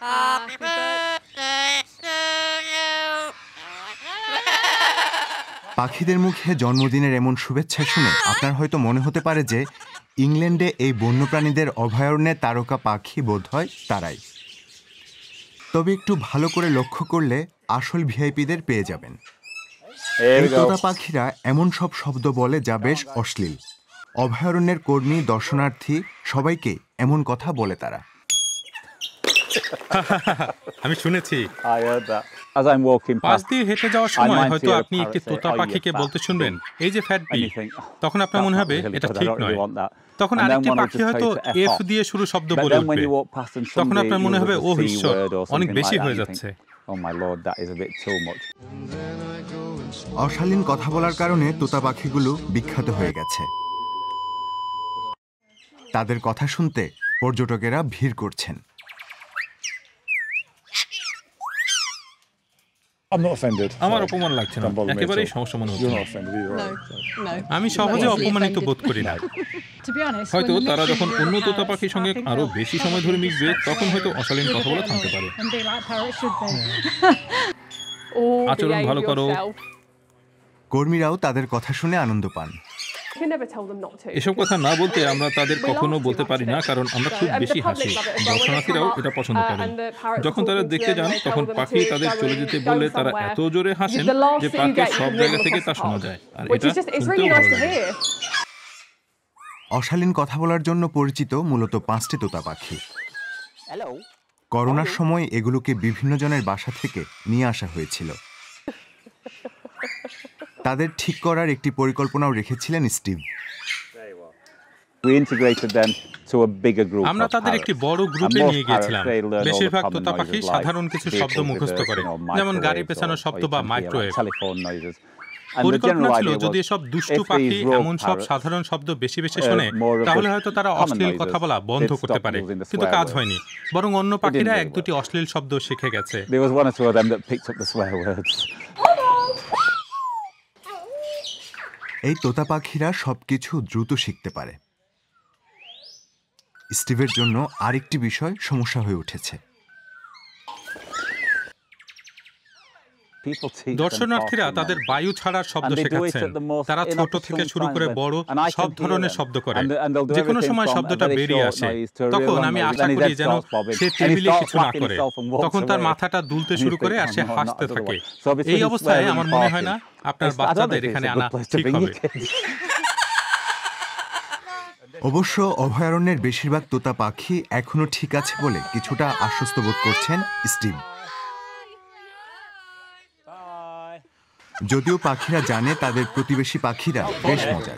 Happy birthday to you. পাখিদের মুখে জন্মদিনের এমন শুভেচ্ছা শুনে আপনার হয়তো মনে হতে পারে যে ইংল্যান্ডে এই বন্যপ্রাণীদের অভয়ারণ্যে তারকা পাখি বোধহয় তারাই। তবে একটু ভালো করে লক্ষ্য করলে আসল ভিআইপিদের পেয়ে যাবেন। এই তোতা পাখিরা এমন সব শব্দ বলে যা বেশ অশ্লীল। অভয়ারণ্যের কর্মী, দর্শনার্থী সবাইকে এমন কথা বলে তারা। আমি শুনেছি। পাশ দিয়ে হেঁটে যাওয়ার সময় হয়তো আপনি একটি তোতা পাখিকে বলতে শুনবেন, এই যে ফ্যাটবি। তখন আপনার মনে হবে এটা ঠিক নয়। তখন আরেকটি পাখি হয়তো এফ দিয়ে শুরু শব্দ বলে উঠবে। তখন আপনার মনে হবে ও ঈশ্বর, অনেক বেশি হয়ে যাচ্ছে। অশালীন কথা বলার কারণে তোতা পাখিগুলো বিখ্যাত হয়ে গেছে। তাদের কথা শুনতে পর্যটকেরা ভিড় করছেন। আমার অপমান লাগছে না, একেবারেই সমস্যা মনে হচ্ছে না। আমি সহজে অপমানিত বোধ করি না। হয়তো তারা যখন অন্য তোতা পাখির সঙ্গে আরো বেশি সময় ধরে মিশবে, তখন হয়তো অশালীন কথা বলা থামতে পারে। আচরণ ভালো করো। কর্মীরাও তাদের কথা শুনে আনন্দ পান। এসব কথা না বলতে আমরা তাদের কখনো বলতে পারি না, কারণ আমরা খুব বেশি হাসি। দর্শনার্থীরাও এটা পছন্দ করেন। যখন তারা দেখতে যান, তখন পাখি তাদের চলে যেতে বললে তারা এত জোরে হাসেন যে পার্কের সব জায়গা থেকে তা শোনা যায়। আর এটা শুনতেও ভালো লাগে। অশালীন কথা বলার জন্য পরিচিত মূলত 5টি তোতা পাখি। করোনার সময় এগুলোকে বিভিন্ন জনের বাসা থেকে নিয়ে আসা হয়েছিল। তাদের ঠিক করার একটি পরিকল্পনাও রেখেছিলেন স্টিভ। আমরা তাদের একটি বড় গ্রুপে নিয়ে গিয়েছিলাম। বেশিরভাগ তোতা পাখি সাধারণ কিছু শব্দ মুখস্থ করে, যেমন গাড়ি পেছানোর শব্দ বা মাইক্রোওয়েভ। পরিকল্পনা ছিল যদি এসব দুষ্টু পাখি এমন সব সাধারণ শব্দ বেশি বেশি শোনে, তাহলে হয়তো তারা অশ্লীল কথা বলা বন্ধ করতে পারে। কিন্তু কাজ হয়নি, বরং অন্য পাখিরা 1-2টি অশ্লীল শব্দ শিখে গেছে। এই তোতা পাখিরা সবকিছু দ্রুত শিখতে পারে। স্টিভের জন্য আরেকটি বিষয় সমস্যা হয়ে উঠেছে। দর্শনার্থীরা তাদের বায়ু ছাড়ার শব্দ শেখাচ্ছেন। তারা ছোট থেকে শুরু করে বড় সব ধরনের শব্দ করে। যে কোনো সময় শব্দটা বেরিয়ে আসে, তখন আমি আশা করি যেন সে টেবিলে কিছু না করে। তখন তার মাথাটা দুলতে শুরু করে আর সে হাসতে থাকে। এই অবস্থায় আমার মনে হয় না আপনার বাচ্চাদের এখানে আনা ঠিক হবে। অবশ্য অভয়ারণ্যের বেশিরভাগ তোতা পাখি এখনো ঠিক আছে বলে কিছুটা আশ্বস্ত বোধ করছেন স্টিভ। যদিও পাখিরা জানে তাদের প্রতিবেশী পাখিরা বেশ মজার।